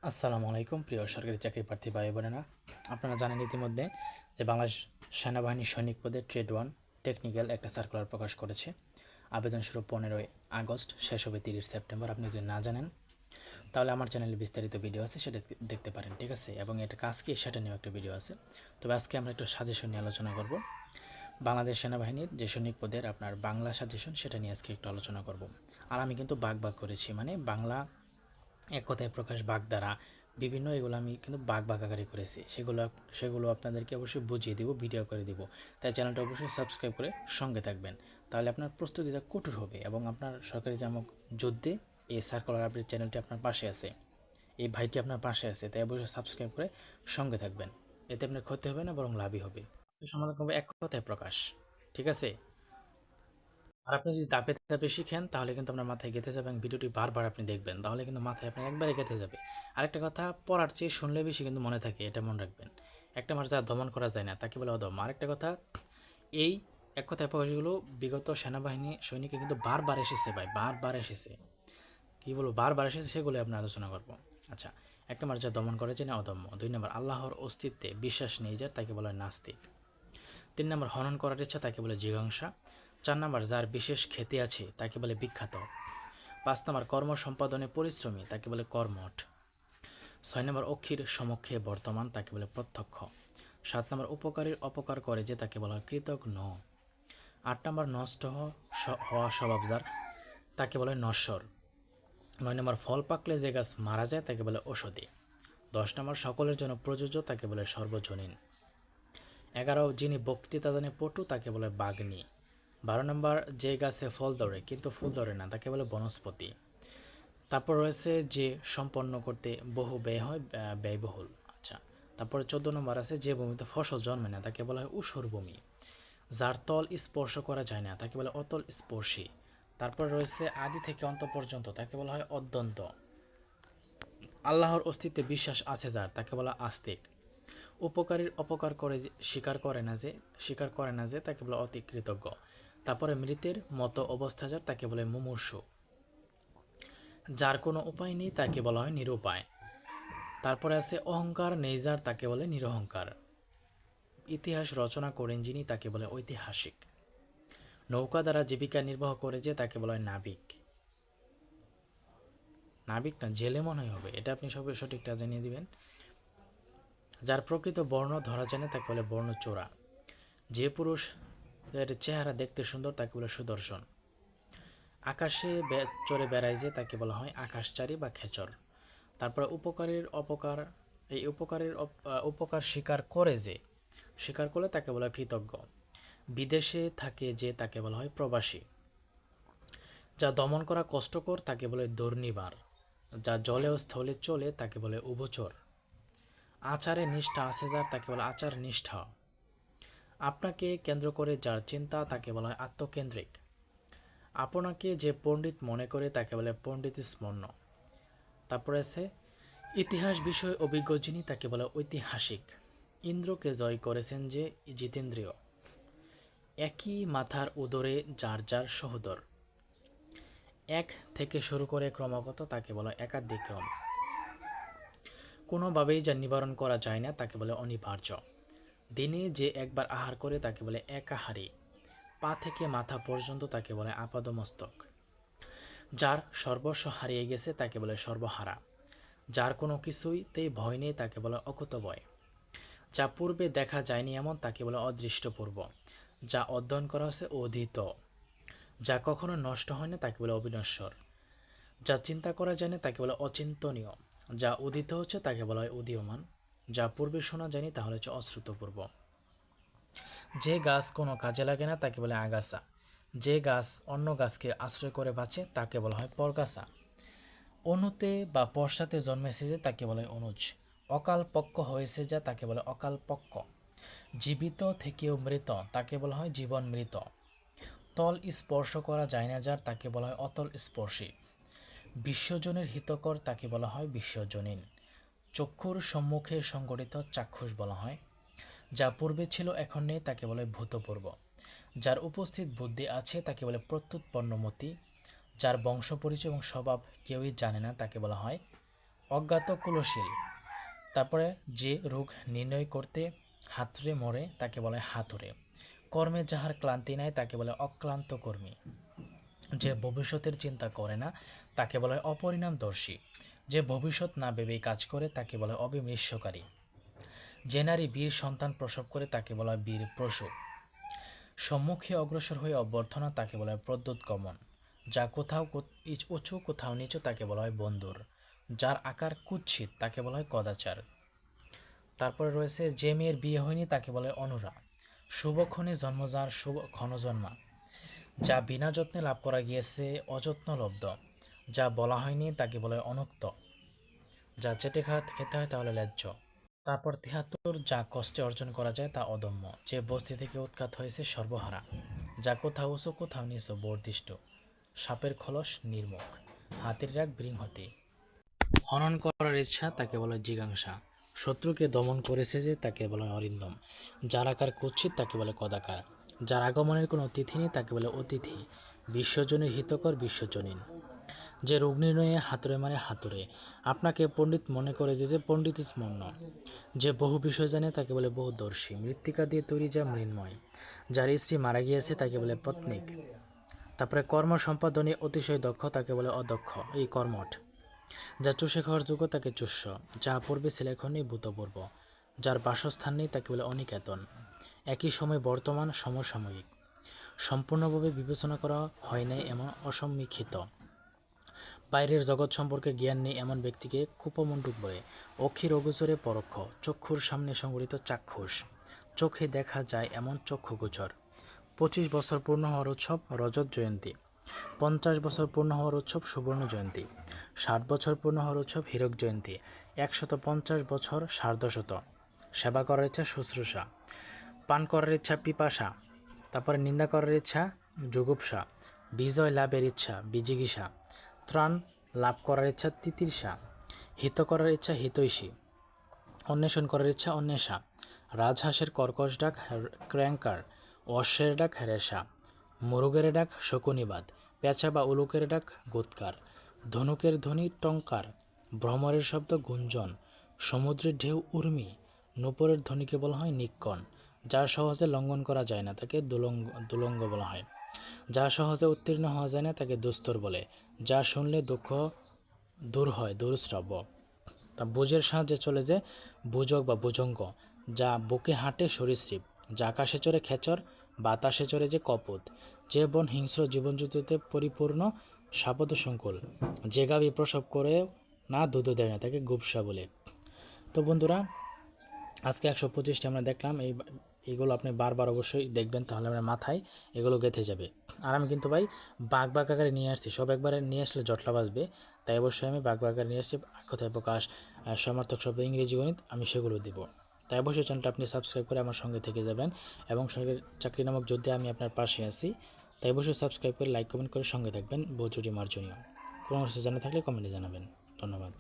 আসসালামু আলাইকুম প্রিয় সরকারি চাকরি প্রার্থী ভাই বোনেরা, আপনারা জানেন ইতিমধ্যে যে বাংলাদেশ সেনাবাহিনী সৈনিক পদে ট্রেড ওয়ান টেকনিক্যাল একটা সার্কুলার প্রকাশ করেছে। আবেদন শুরু 15ই আগস্ট, শেষ হবে 30 সেপ্টেম্বর। আপনি যদি না জানেন তাহলে আমার চ্যানেলে বিস্তারিত ভিডিও আছে, সেটা দেখতে পারেন, ঠিক আছে। এবং এটা কাজ কি সেটা নিয়েও একটা ভিডিও আছে। তবে আজকে আমরা একটু সাজেশন নিয়ে আলোচনা করব। বাংলাদেশ সেনাবাহিনীর যে সৈনিক পদের আপনার বাংলা সাজেশন, সেটা নিয়ে আজকে একটু আলোচনা করব। আর আমি কিন্তু ভাগ করেছি, মানে বাংলা এক কথায় প্রকাশ, বাগধারা, বিভিন্ন এগুলো আমি কিন্তু ভাগ আকারে করেছি। সেগুলো আপনাদেরকে অবশ্যই বুঝিয়ে দিব, ভিডিও করে দিব। তাই চ্যানেলটা অবশ্যই সাবস্ক্রাইব করে সঙ্গে থাকবেন। তাহলে আপনার প্রস্তুতিটা কঠোর হবে এবং আপনার সরকারি চাকরির যুদ্ধে এই সার্কুলার আপডেট চ্যানেলটি আপনার পাশে আছে, এই ভাইটি আপনার পাশে আছে। তাই অবশ্যই সাবস্ক্রাইব করে সঙ্গে থাকবেন। এতে আপনার ক্ষতি হবে না, বরং লাভই হবে। আজকে সমাধান করবো এক কথায় প্রকাশ, ঠিক আছে। আর আপনি যদি ধাপে ধাপে শিখেন তাহলে কিন্তু আপনার মাথায় গেঁথে যাবে এবং ভিডিওটি বারবার আপনি দেখবেন, তাহলে কিন্তু মাথায় আপনার একবারে গেঁথে যাবে। আরেকটা কথা, পড়ার চেয়ে শুনলে বেশি কিন্তু মনে থাকে, এটা মনে রাখবেন। একটা মাস যা দমন করা যায় না তাকে বলে অদম। আরেকটা কথা, এই এক কথায় প্রকাশগুলো বিগত সেনাবাহিনী সৈনিকে কিন্তু বারবার এসেছে ভাই, বারবার এসেছে। কী বলবো, বারবার এসেছে, সেগুলো আপনি আলোচনা করবো। আচ্ছা, এক নম্বর, যা দমন করে যে না অদম্য। 2 নম্বর, আল্লাহর অস্তিত্বে বিশ্বাস নেই যার, তাকে বলে নাস্তিক। 3 নম্বর, হনন করার ইচ্ছা, তাকে বলে জিজ্ঞাসা। 4 নম্বর, যার বিশেষ খ্যাতি আছে তাকে বলে বিখ্যাত। 5 নম্বর, কর্ম সম্পাদনে পরিশ্রমী, তাকে বলে কর্মঠ। 6 নম্বর, অক্ষির সমক্ষে বর্তমান, তাকে বলে প্রত্যক্ষ। 7 নম্বর, উপকারীর অপকার করে যে, তাকে বলা হয় কৃতজ্ঞ। 8 নম্বর, নষ্ট হওয়া স্বভাব যার, তাকে বলে নশ্বর। 9 নম্বর, ফল পাকলে যে গাছ মারা যায় তাকে বলে ঔষধি। 10 নম্বর, সকলের জন্য প্রযোজ্য, তাকে বলে সর্বজনীন। 11, যিনি বক্তৃতা দানে পটু, তাকে বলে বাগ্মী। 12 নম্বর, যে গাছে ফল ধরে কিন্তু ফুল ধরে না, তাকে বলে বনস্পতি। তারপর রয়েছে যে সম্পন্ন করতে বহু ব্যয় হয়, ব্যয়বহুল। আচ্ছা, তারপরে 14 নম্বর আছে, যে ভূমিতে ফসল জন্মে না তাকে বলা হয় ঊষর ভূমি। যার তল স্পর্শ করা যায় না তাকে বলে অতল স্পর্শী। তারপর রয়েছে আদি থেকে অন্ত পর্যন্ত, তাকে বলা হয় অদ্যন্ত। আল্লাহর অস্তিত্বে বিশ্বাস আছে যার, তাকে বলা আস্তিক। উপকারীর অপকার করে স্বীকার করে না যে, তাকে বলে অতি কৃতজ্ঞ। তারপরে মৃতের মতো অবস্থা যার, তাকে বলে মুমূর্ষু। যার কোনো উপায় নেই তাকে বলা হয় নিরুপায়। তারপরে আছে অহংকার নেই যার, তাকে বলে নিরহংকার। ইতিহাস রচনা করেন যিনি, তাকে বলে ঐতিহাসিক। নৌকা দ্বারা জীবিকা নির্বাহ করে যে, তাকে বলা হয় নাবিক। নাবিক না, জেলে মনে হবে, এটা আপনি সবাই সঠিকটা জানিয়ে দিবেন। যার প্রকৃত বর্ণ ধরা যায় না তাকে বলে বর্ণচোরা। যে পুরুষ এর চেহারা দেখতে সুন্দর তাকে বলে সুদর্শন। আকাশে চড়ে বেড়ায় যে, তাকে বলা হয় আকাশচারী বা খেচর। তারপরে উপকার স্বীকার করলে তাকে বলা হয় কৃতজ্ঞ। বিদেশে থাকে যে, তাকে বলা হয় প্রবাসী। যা দমন করা কষ্টকর তাকে বলে দুর্নিবার। যা জলে ও স্থলে চলে তাকে বলে উভচর। আচারে নিষ্ঠা আছে যার, তাকে বলে আচার নিষ্ঠা। আপনাকে কেন্দ্র করে যার চিন্তা তাকে বলা হয় আত্মকেন্দ্রিক। আপনাকে যে পণ্ডিত মনে করে তাকে বলে পণ্ডিত স্মরণ। তারপরে আছে ইতিহাস বিষয়ে অভিজ্ঞ যিনি, তাকে বলে ঐতিহাসিক। ইন্দ্রকে জয় করেছেন যে জিতেন্দ্রীয়। একই মাথার উদরে যার যার সহোদর। এক থেকে শুরু করে ক্রমাগত তাকে বলা একাধিক ক্রম। কোনোভাবেই যা নিবারণ করা যায় না তাকে বলে অনিবার্য। দিনে যে একবার আহার করে তাকে বলে একাহারী। পা থেকে মাথা পর্যন্ত তাকে বলে আপাদমস্তক। যার সর্বস্ব হারিয়ে গেছে তাকে বলে সর্বহারা। যার কোনো কিছুইতেই ভয় নেই তাকে বলে অকুতভয়। যা পূর্বে দেখা যায়নি এমন তাকে বলে অদৃষ্টপূর্ব। যা অধ্যয়ন করা হচ্ছে অধীত। যা কখনো নষ্ট হয় না তাকে বলে অবিনশ্বর। যা চিন্তা করা যায় না তাকে বলে অচিন্তনীয়। যা উদিত হচ্ছে তাকে বলা হয় উদীয়মান। যা পূর্বে শোনা যায়নি তাহলে হচ্ছে অশ্রুতপূর্ব। যে গাছ কোনো কাজে লাগে না তাকে বলে আগাছা। যে গাছ অন্য গাছকে আশ্রয় করে বাঁচে তাকে বলা হয় পরগাছা। অনুতে বা পশ্চাতে জন্মেছে যে, তাকে বলে অনুজ। অকাল পক্ক হয়েছে যা, তাকে বলে অকাল পক্ক। জীবিত থেকেও মৃত তাকে বলা হয় জীবন মৃত। তল স্পর্শ করা যায় না যার, তাকে বলা হয় অতল স্পর্শী। বিশ্বজনের হিতকর তাকে বলা হয় বিশ্বজনীন। চক্ষুর সম্মুখে সংগঠিত চাক্ষুষ বলা হয়। যা পূর্বে ছিল এখন নেই তাকে বলে ভূতপূর্ব। যার উপস্থিত বুদ্ধি আছে তাকে বলে প্রত্যুৎপন্নমতি। যার বংশ পরিচয় এবং স্বভাব কেউই জানে না তাকে বলা হয় অজ্ঞাত কুলশীল। তারপরে যে রোগ নির্ণয় করতে হাতড়ে মরে তাকে বলে হাতুড়ে। কর্মে যাহার ক্লান্তি নাই তাকে বলে অক্লান্ত কর্মী। যে ভবিষ্যতের চিন্তা করে না তাকে বলে অপরিণামদর্শী। যে ভবিষ্যৎ না ভেবেই কাজ করে তাকে বলে অবিমৃষ্যকারী। যে নারী বীর সন্তান প্রসব করে তাকে বলা হয় বীর প্রসব। সম্মুখে অগ্রসর হয়ে অভ্যর্থনা তাকে বলা হয় প্রদ্যোৎগমন। যা কোথাও উঁচু কোথাও নিচু তাকে বলা হয় বন্দর। যার আকার কুৎসিত তাকে বলা হয় কদাচার। তারপরে রয়েছে যে মেয়ের বিয়ে হয়নি তাকে বলে অনুরা। শুভক্ষণে জন্ম যার শুভ ক্ষণ জন্মা। যা বিনা যত্নে লাভ করা গিয়েছে অযত্নলব্ধ। যা বলা হয়নি তাকে বলে অনুক্ত। যা চেটে খেতে হয় তাহলে ন্যায্য। তারপর ৭৩ যা কষ্টে অর্জন করা যায় তা অদম্য। যে বস্তি থেকে উৎখাত হয়েছে সর্বহারা। যা কোথাও উঁচু কোথাও নিচু বর্ধিষ্ঠ। সাপের খোলস নির্মুখ। হাতির রাগ বৃহৎ। হনন করার ইচ্ছা তাকে বলে জিজ্ঞাসা। শত্রুকে দমন করেছে যে তাকে বলে অরিন্দম। যার আকার কুৎসিত তাকে বলে কদাকার। যার আগমনের কোনো তিথি নেই তাকে বলে অতিথি। বিশ্বজনীর হিতকর বিশ্বজনীন। যে রোগ নির্ণয়ে হাতুড়ে মানে হাতুড়ে। আপনাকে পণ্ডিত মনে করে যে পণ্ডিত স্মরণ। যে বহু বিষয় জানে তাকে বলে বহুদর্শী। মৃত্তিকা দিয়ে তৈরি যা মৃন্ময়। যার স্ত্রী মারা গিয়েছে তাকে বলে পত্নীক। তারপরে কর্ম সম্পাদনে অতিশয় দক্ষ তাকে বলে অদক্ষ, এই কর্মঠ। যা চুষে খাওয়ার যোগ্য তাকে চুষ্য। যা পূর্বে ছিল নেই ভূতপূর্ব। যার বাসস্থান নেই তাকে বলে অনিকেতন। একই সময় বর্তমান সমসাময়িক। সম্পূর্ণভাবে বিবেচনা করা হয় নাই এমন অসম্মীক্ষিত। বাইরের জগৎ সম্পর্কে জ্ঞান নেই এমন ব্যক্তিকে কুপমণ্ডুক বলে। অক্ষির অগোচরে পরোক্ষ। চক্ষুর সামনে সংগঠিত চাক্ষুষ। চোখে দেখা যায় এমন চক্ষুগোচর। 25 বছর পূর্ণ হওয়ার উৎসব রজত জয়ন্তী। 50 বছর পূর্ণ হওয়ার উৎসব সুবর্ণ জয়ন্তী। 60 বছর পূর্ণ হওয়ার উৎসব হীরক জয়ন্তী। 150 বছর সার্ধশত। সেবা করার ইচ্ছা শুশ্রূষা। পান করার ইচ্ছা পিপাসা। তারপরে নিন্দা করার ইচ্ছা জুগুপ্সা। বিজয় লাভের ইচ্ছা বিজিগীষা। ত্রাণ লাভ করার ইচ্ছা তিতির্ষা। হিত করার ইচ্ছা হিতৈষী। অন্বেষণ করার ইচ্ছা অন্বেষা। রাজহাঁসের কর্কশ ডাক ক্র্যাঙ্কার। অশ্বের ডাক রেশা। মুরুগের ডাক শকুনিবাদ। পেঁচা বা উলুকের ডাক গুৎকার। ধনুকের ধ্বনি টঙ্কার। ভ্রমরের শব্দ গুঞ্জন। সমুদ্রের ঢেউ উর্মি। নূপুরের ধ্বনিকে বলা হয় নিক্কণ। যা সহজে লঙ্ঘন করা যায় না তাকে দুলঙ্গ বলা হয়। যা সহজে উত্তীর্ণ হওয়া যায় না তাকে দুস্তর বলে। যা শুনলে দুঃখ দূর হয় দুরশ্রব্য। তা বুঝের সাহায্যে চলে যে বুজক বা ভুজঙ্গ। যা বুকে হাঁটে সরীসৃপ। যা আকাশে চড়ে খেচর, বাতাসে চড়ে যে কপোত। যে বন হিংস্র জীবনযুদ্ধতে পরিপূর্ণ সাপদ সংকুল। যে গাভী প্রসব করে না দুধ দেয় না তাকে গুপসা বলে। তো বন্ধুরা, আজকে 125টি আমরা দেখলাম। এইগুলো আপনি বারবার অবশ্যই দেখবেন, তাহলে আপনার মাথায় এগুলো গেঁথে যাবে। আর আমি কিন্তু ভাই বাঘ আকারে নিয়ে আসছি, সব একবারে নিয়ে আসলে জটলা বাজবে, তাই অবশ্যই আমি বাঘ আকারে নিয়ে আসছি। কথায় প্রকাশ, সমার্থক শব্দ, ইংরেজি গণিত আমি সেগুলো দিব। তাই অবশ্যই চ্যানেলটা আপনি সাবস্ক্রাইব করে আমার সঙ্গে থেকে যাবেন। এবং সঙ্গে চাকরি নামক যুদ্ধে আমি আপনার পাশে আছি, তাই অবশ্যই সাবস্ক্রাইব করে লাইক কমেন্ট করে সঙ্গে থাকবেন। বহু জুটি মার্জনীয়। কোনো কিছু জানা থাকলে কমেন্টে জানাবেন। ধন্যবাদ।